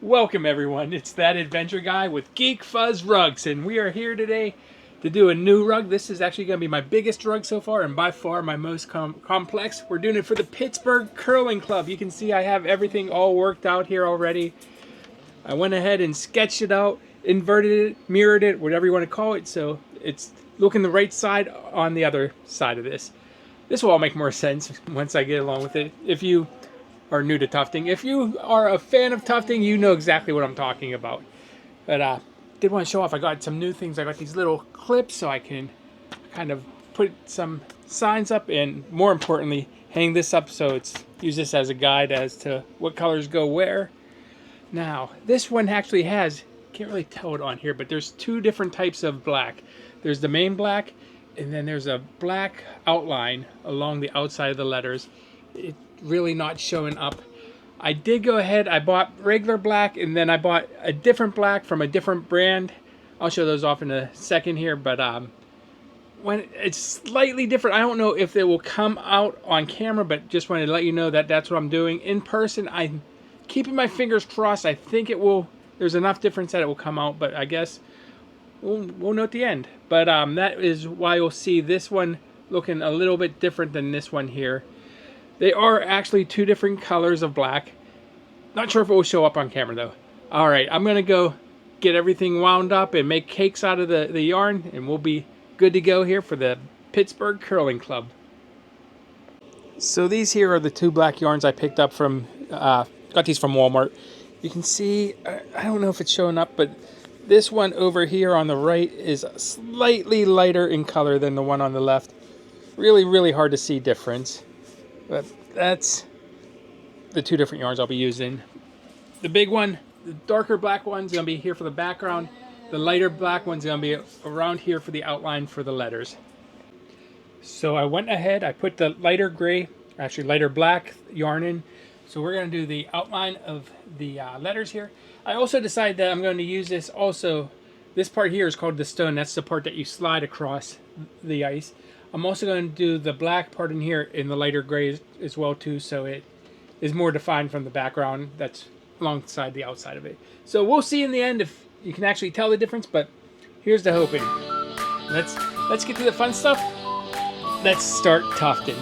Welcome everyone, it's that adventure guy with Geek Fuzz Rugs, and we are here today to do a new rug. This is actually going to be my biggest rug so far, and by far my most complex. We're doing it for the Pittsburgh Curling Club. You can see I have everything all worked out here already. I went ahead and sketched it out, inverted it, mirrored it, whatever you want to call it, so it's looking the right side on the other side of this. This will all make more sense once I get along with it. If you are new to tufting. If you are a fan of tufting, you know exactly what I'm talking about. But did want to show off, I got some new things. I got these little clips so I can kind of put some signs up, and more importantly, hang this up so it's use this as a guide as to what colors go where. Now, this one actually has, can't really tell it on here, but there's two different types of black. There's the main black, and then there's a black outline along the outside of the letters. It's really not showing up. I did go ahead, I bought regular black, and then I bought a different black from a different brand. I'll show those off in a second here, but when it's slightly different, I don't know if it will come out on camera, but just wanted to let you know that that's what I'm doing. In person, I'm keeping my fingers crossed. I think it will, there's enough difference that it will come out, but I guess we'll know at the end. But that is why you'll see this one looking a little bit different than this one here. They are actually two different colors of black. Not sure if it will show up on camera though. Alright, I'm going to go get everything wound up and make cakes out of the yarn, and we'll be good to go here for the Pittsburgh Curling Club. So these here are the two black yarns I picked up from, got these from Walmart. You can see, I don't know if it's showing up, but this one over here on the right is slightly lighter in color than the one on the left. Really hard to see difference. But that's the two different yarns I'll be using. The big one, the darker black one's going to be here for the background. The lighter black one's going to be around here for the outline for the letters. So I went ahead, I put the lighter gray, actually lighter black yarn in. So we're going to do the outline of the letters here. I also decided that I'm going to use this also. This part here is called the stone. That's the part that you slide across the ice. I'm also going to do the black part in here in the lighter gray as well too, so it is more defined from the background that's alongside the outside of it. So we'll see in the end if you can actually tell the difference, but here's the hoping. Let's get to the fun stuff. Let's start tufting.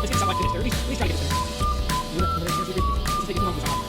Let's get something like this. At least try to get this finished. This is taking too long to solve.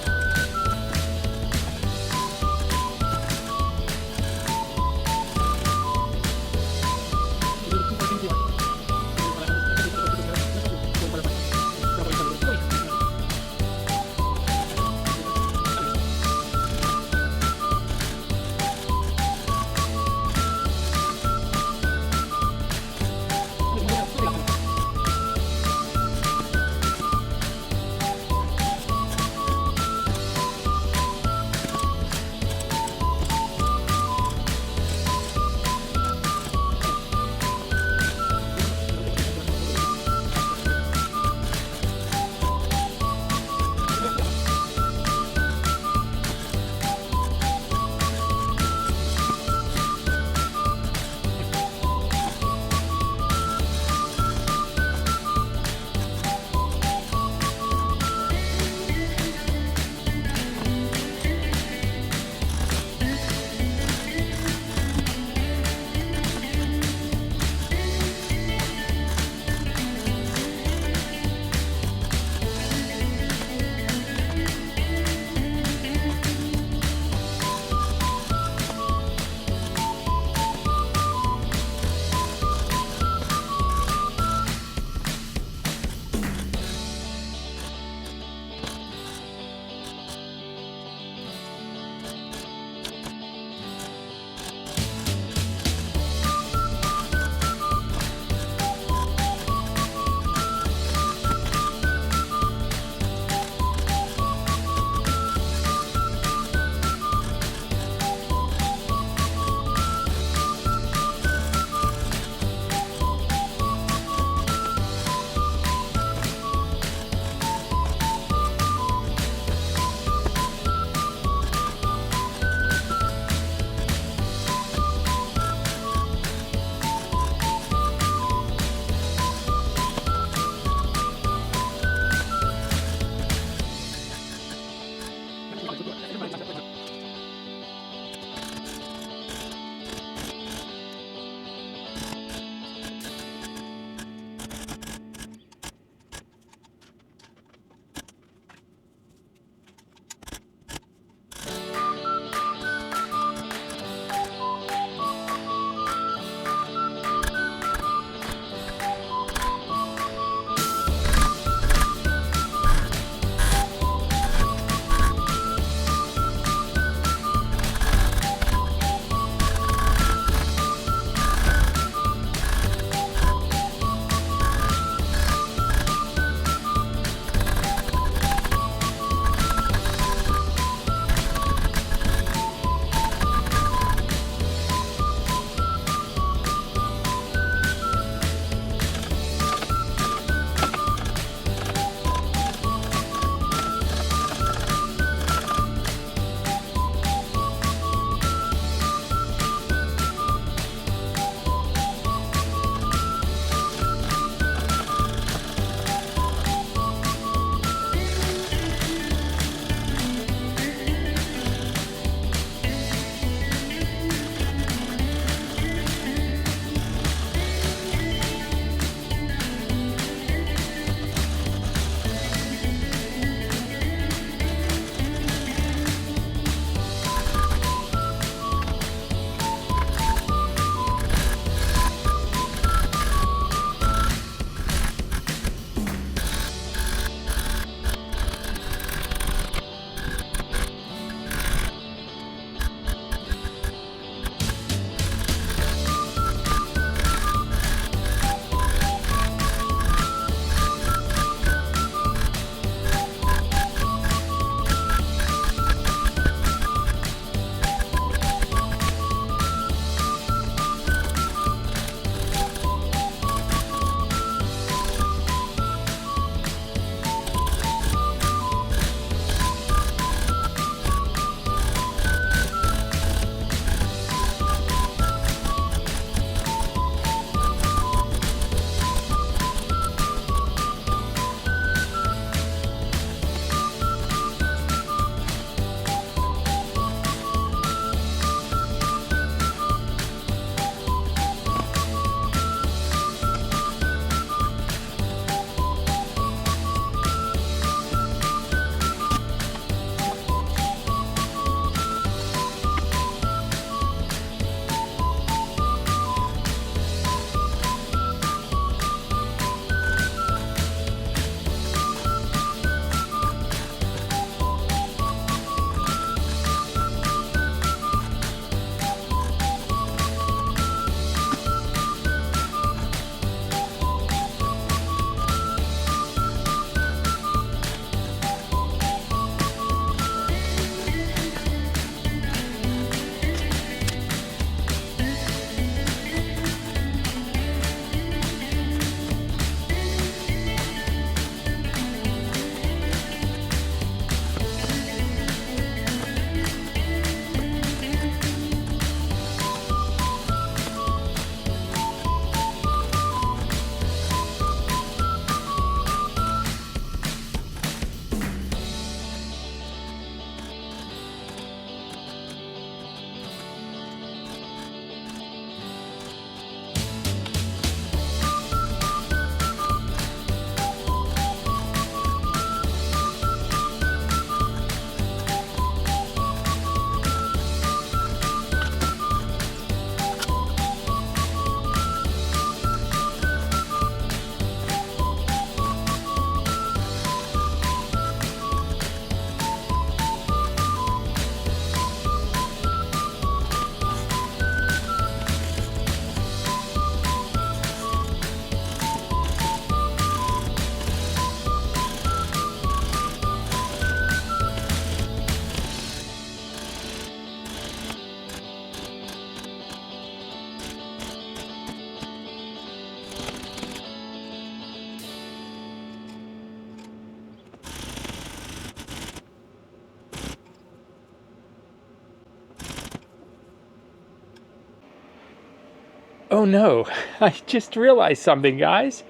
Oh no, I just realized something, guys.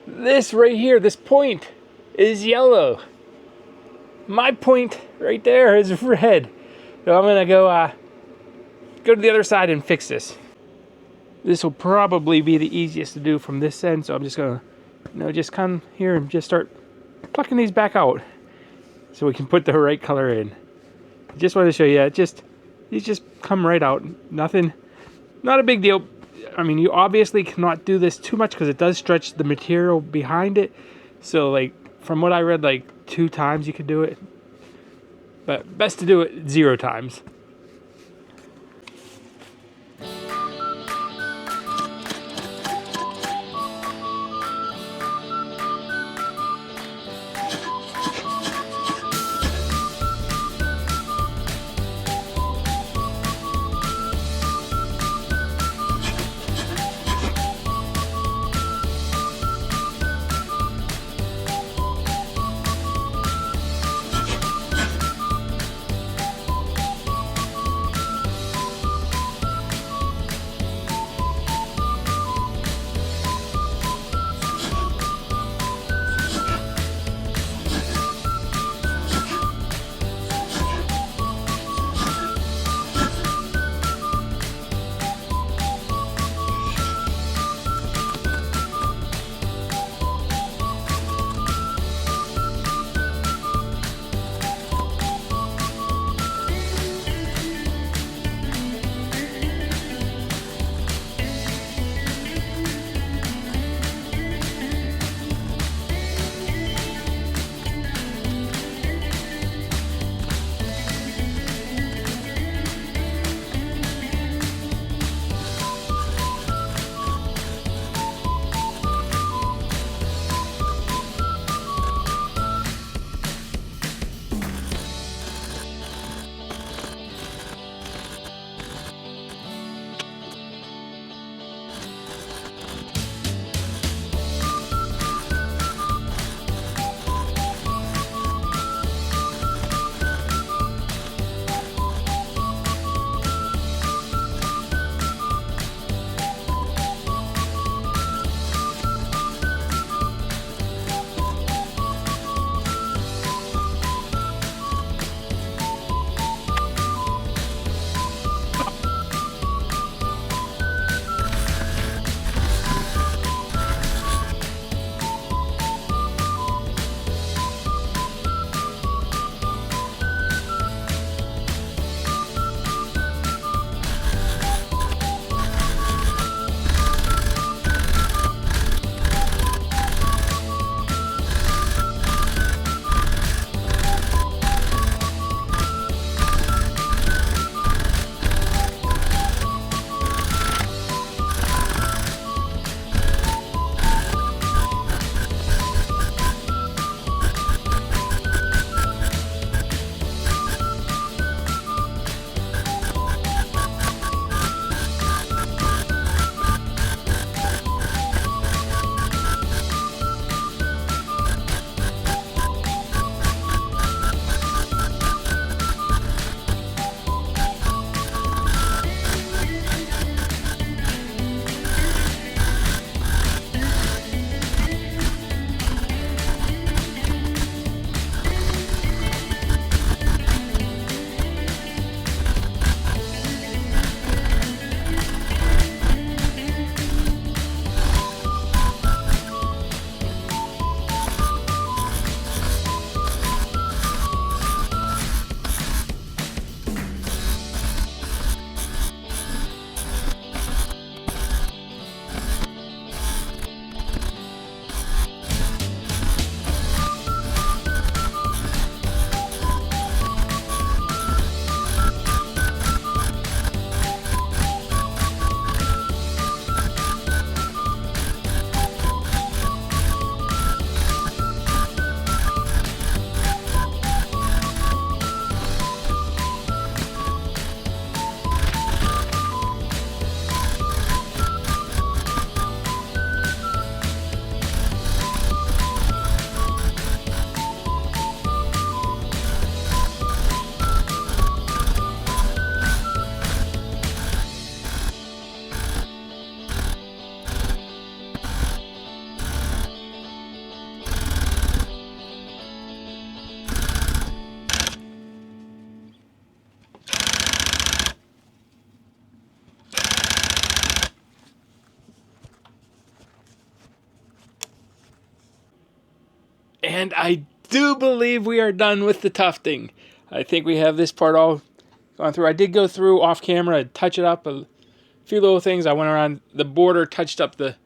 This right here, this point is yellow. My point right there is red. So I'm gonna go to the other side and fix this. This will probably be the easiest to do from this end, so I'm just gonna, just come here and just start plucking these back out so we can put the right color in. Just want to show you, these just come right out. Nothing, not a big deal. I mean, you obviously cannot do this too much because it does stretch the material behind it. So like, from what I read, like 2 times you could do it. But best to do it 0 times. And I do believe we are done with the tufting. I think we have this part all gone through. I did go through off camera, touch it up a few little things. I went around the border, touched up the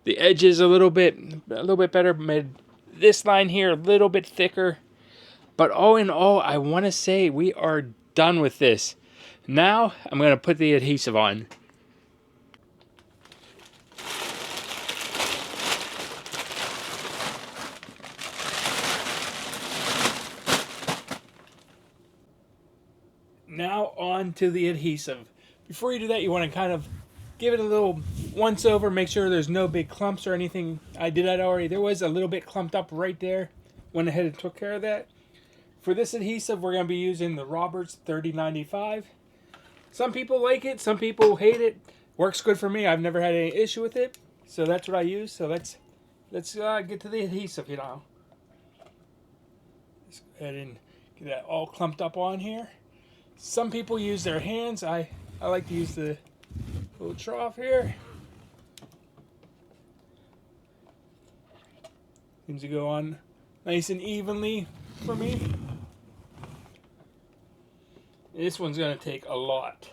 edges a little bit better, made this line here a little bit thicker. But all in all, I want to say we are done with this. Now I'm going to put the adhesive on. Now on to the adhesive. Before you do that, you want to kind of give it a little once over, make sure there's no big clumps or anything. I did that already. There was a little bit clumped up right there. Went ahead and took care of that. For this adhesive, we're going to be using the Roberts 3095. Some people like it, some people hate it. Works good for me. I've never had any issue with it. So that's what I use. So let's get to the adhesive, you know. Let's go ahead and get that all clumped up on here. Some people use their hands. I like to use the little trough here. Seems to go on nice and evenly for me. This one's going to take a lot.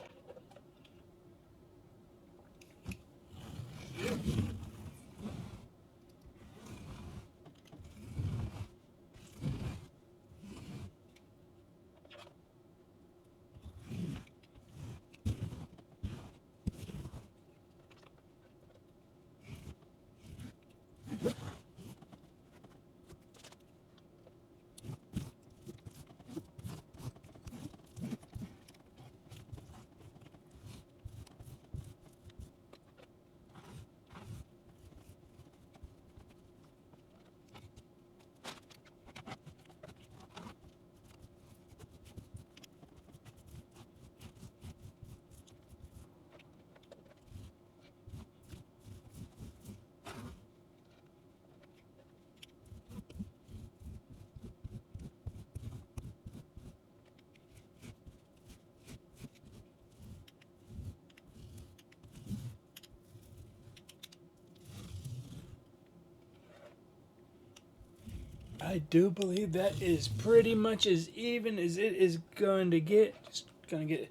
I do believe that is pretty much as even as it is going to get. Just going to get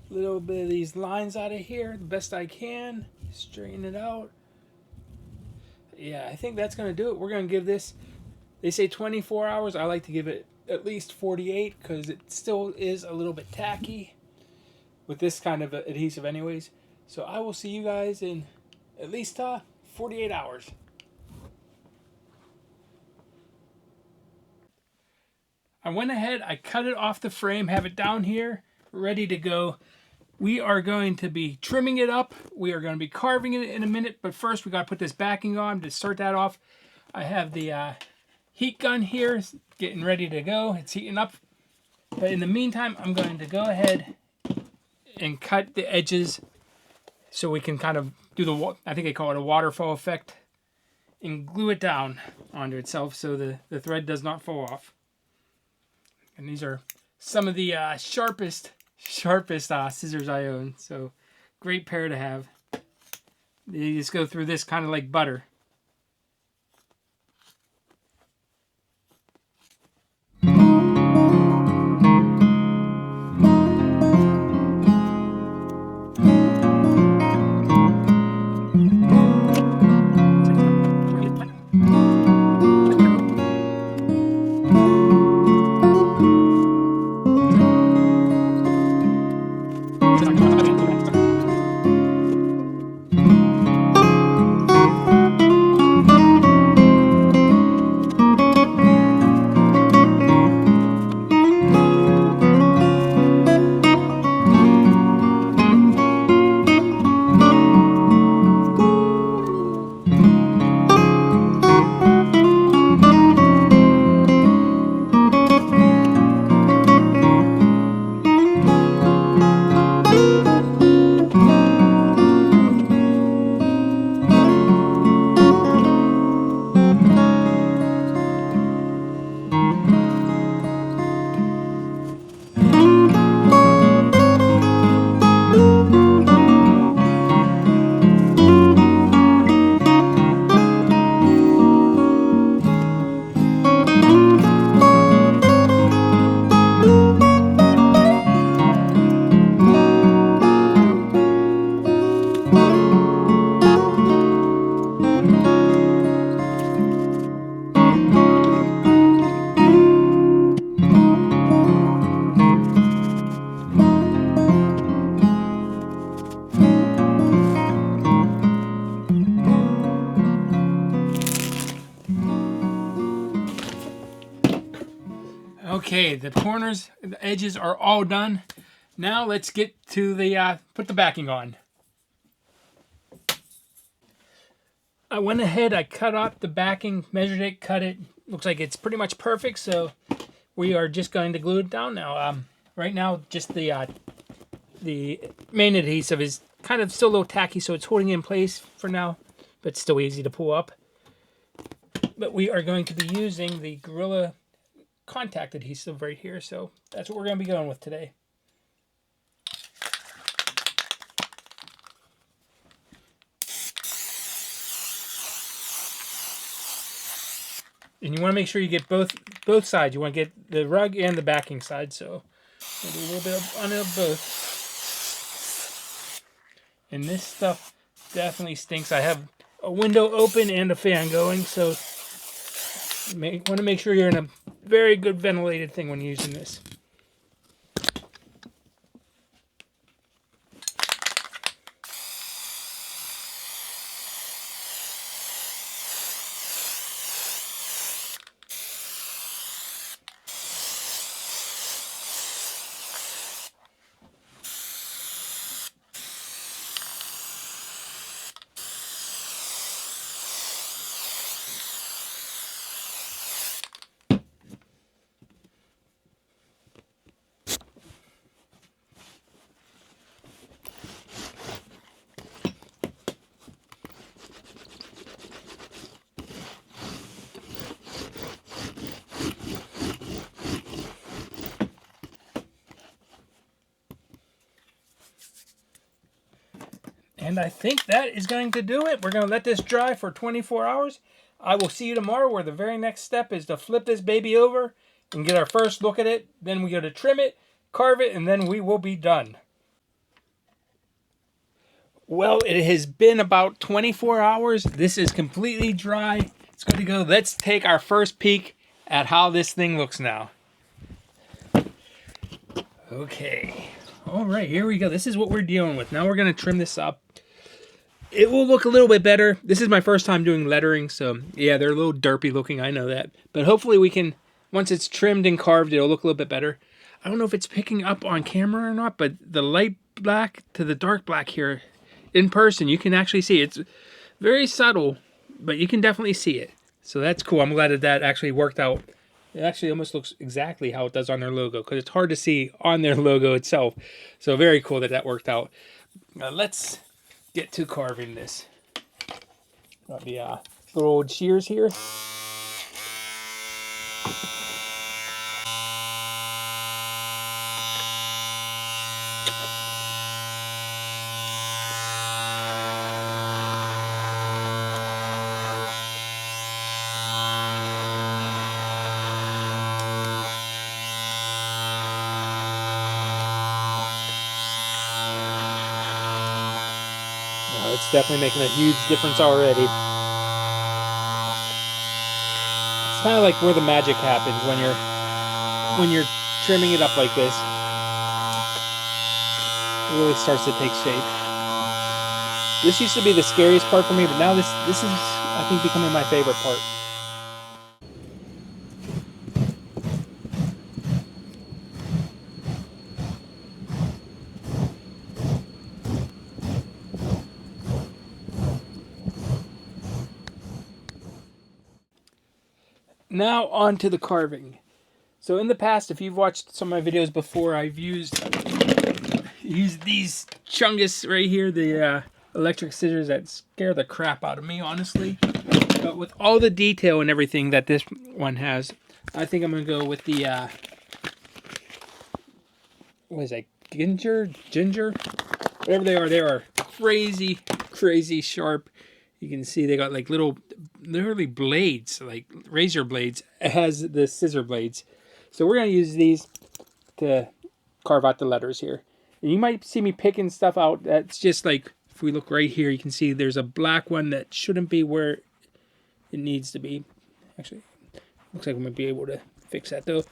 a little bit of these lines out of here the best I can. Straighten it out. Yeah, I think that's going to do it. We're going to give this, they say 24 hours. I like to give it at least 48 because it still is a little bit tacky with this kind of adhesive anyways. So I will see you guys in at least 48 hours. I went ahead, I cut it off the frame, have it down here, ready to go. We are going to be trimming it up. We are going to be carving it in a minute, but first we got to put this backing on to start that off. I have the heat gun here, getting ready to go. It's heating up. But in the meantime, I'm going to go ahead and cut the edges so we can kind of do the, I think they call it a waterfall effect, and glue it down onto itself so the thread does not fall off. And these are some of the sharpest scissors I own. So great pair to have. You just go through this kind of like butter. Okay, the corners, the edges are all done. Now let's get to the, put the backing on. I went ahead, I cut off the backing, measured it, cut it. Looks like it's pretty much perfect, so we are just going to glue it down now. Right now, just the main adhesive is kind of still a little tacky, so it's holding it in place for now, but still easy to pull up. But we are going to be using the Gorilla contact adhesive right here, so that's what we're going to be going with today. And you want to make sure you get both sides. You want to get the rug and the backing side, so we'll do a little bit on both. And this stuff definitely stinks. I have a window open and a fan going, so you want to make sure you're in a very good ventilated thing when using this. And I think that is going to do it. We're going to let this dry for 24 hours. I will see you tomorrow, where the very next step is to flip this baby over and get our first look at it. Then we go to trim it, carve it, and then we will be done. Well, it has been about 24 hours. This is completely dry. It's good to go. Let's take our first peek at how this thing looks now. Okay. All right, here we go. This is what we're dealing with. Now we're going to trim this up. It will look a little bit better. This is my first time doing lettering, so yeah, they're a little derpy looking, I know that. But hopefully we can, once it's trimmed and carved, it'll look a little bit better. I don't know if it's picking up on camera or not, but the light black to the dark black here, in person, you can actually see it. It's very subtle, but you can definitely see it. So that's cool. I'm glad that that actually worked out. It actually almost looks exactly how it does on their logo, because it's hard to see on their logo itself. So very cool that that worked out. Now let's get to carving this. Got the little old shears here. It's definitely making a huge difference already. It's kind of like where the magic happens when you're trimming it up like this. It really starts to take shape. This used to be the scariest part for me, but now this is, I think, becoming my favorite part. Now on to the carving. So in the past, if you've watched some of my videos before, I've used these chungus right here, the electric scissors that scare the crap out of me, honestly. But with all the detail and everything that this one has, I think I'm going to go with the, what is that, ginger? Whatever they are crazy, crazy sharp. You can see they got like little, literally blades, like razor blades. It has the scissor blades. So we're going to use these to carve out the letters here. And you might see me picking stuff out that's just like, if we look right here, you can see there's a black one that shouldn't be where it needs to be. Actually, looks like we might be able to fix that though.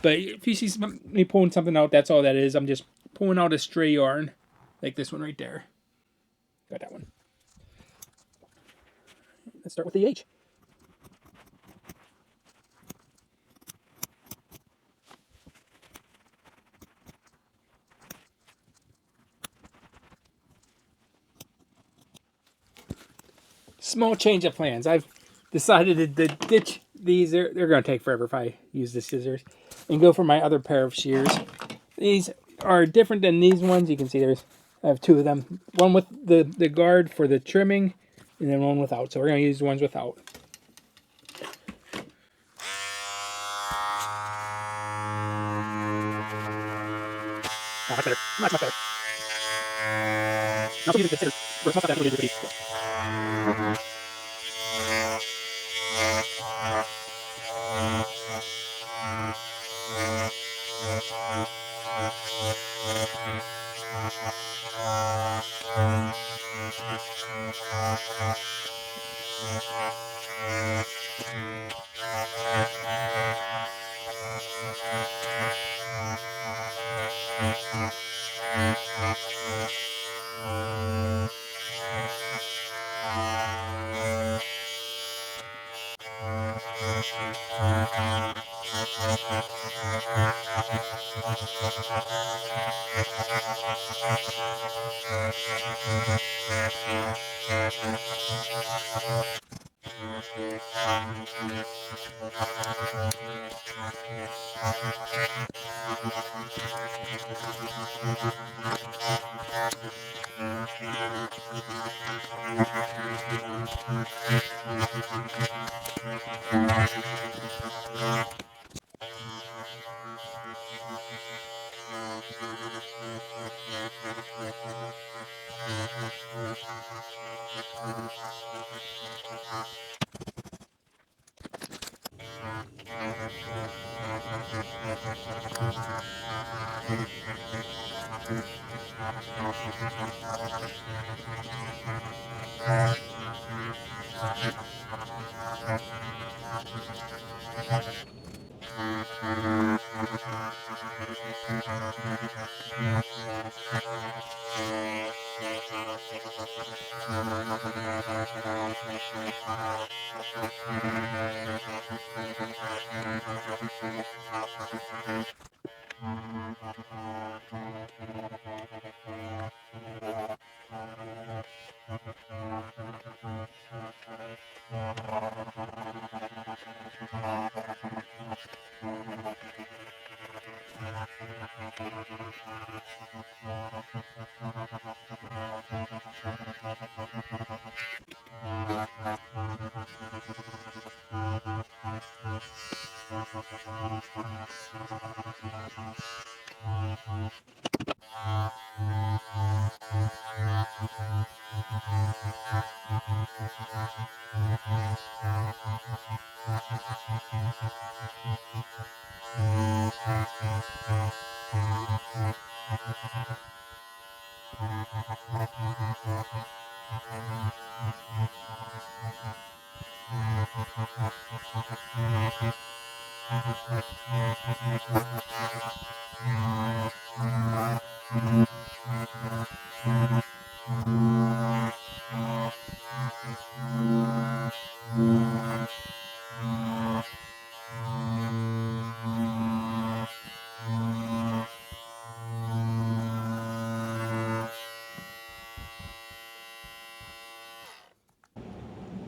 But if you see me pulling something out, that's all that is. I'm just pulling out a stray yarn, like this one right there. Got that one. Let's start with the H. small change of plans. I've decided to ditch these. They're going to take forever if I use the scissors, and go for my other pair of shears. These are different than these ones. You can see I have two of them. One with the guard for the trimming, and then one without. So we're going to use the ones without. Oh, much better. Much better. Also use the scissors. We're supposed to have that really.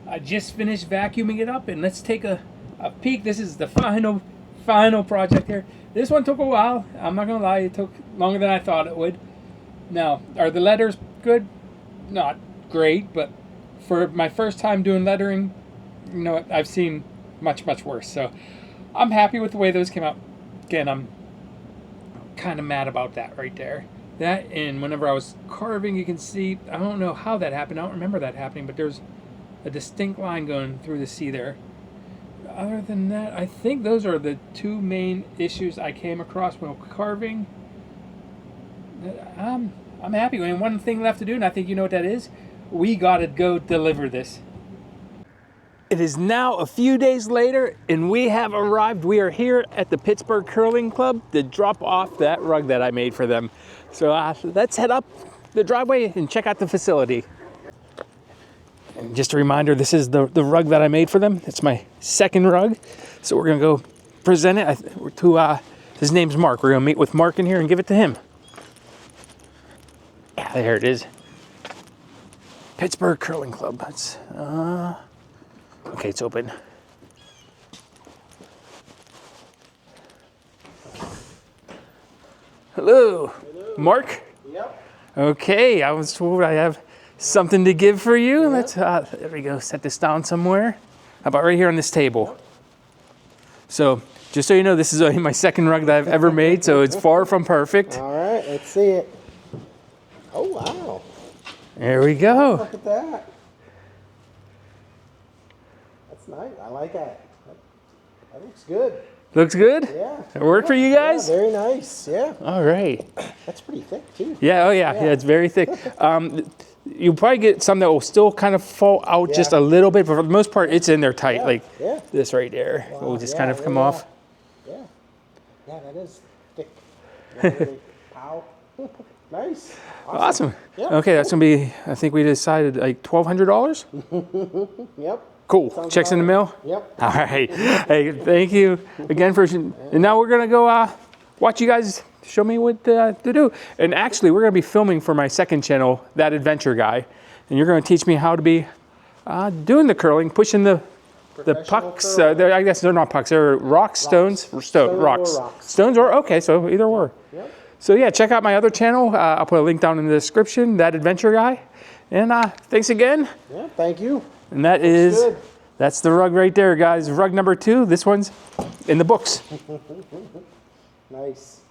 I just finished vacuuming it up, and let's take a peek. This is the final project here. This one took a while. I'm not gonna lie, it took longer than I thought it would. Now, are the letters good? Not great, but for my first time doing lettering, you know, I've seen much worse. So I'm happy with the way those came out. Again, I'm kind of mad about that right there. That, and whenever I was carving, you can see, I don't know how that happened. I don't remember that happening, but there's a distinct line going through the C there. Other than that, I think those are the two main issues I came across while carving. I'm happy. And one thing left to do, and I think you know what that is. We gotta go deliver this. It is now a few days later, and we have arrived. We are here at the Pittsburgh Curling Club to drop off that rug that I made for them. So let's head up the driveway and check out the facility. And just a reminder, this is the rug that I made for them. It's my second rug. So we're gonna go present it to, his name's Mark. We're gonna meet with Mark in here and give it to him. Yeah, there it is. Pittsburgh Curling Club. That's, okay, it's open. Hello. Hello. Mark? Yep. Okay, I was told I have something to give for you. Yep. Let's, there we go, set this down somewhere. How about right here on this table? Yep. So, just so you know, this is only my second rug that I've ever made, so it's far from perfect. All right, let's see it. Oh, wow. There we go. Oh, look at that. That's nice. I like that. That looks good. Looks good? Yeah. It work for you guys? Yeah, very nice. Yeah. All right. That's pretty thick, too. Yeah, oh yeah, it's very thick. You'll probably get some that will still kind of fall out just a little bit, but for the most part, it's in there tight, like this right there. Wow. Will just kind of come off. Yeah. Yeah, that is thick. Ow. Nice. Awesome. Yep. Okay, that's gonna be, I think we decided like $1,200? Yep. Cool. Sounds Checks in the mail? Yep. All right. Hey, thank you again for, and now we're gonna go watch you guys show me what to do. And actually, we're gonna be filming for my second channel, That Adventure Guy, and you're gonna teach me how to be doing the curling, pushing the pucks. I guess they're not pucks. They're rocks, stones, rocks. Stones or okay, so either or. Yep. So yeah, check out my other channel. I'll put a link down in the description. That Adventure Guy. And thanks again. Yeah, thank you. And that's the rug right there, guys. Rug number 2. This one's in the books. Nice.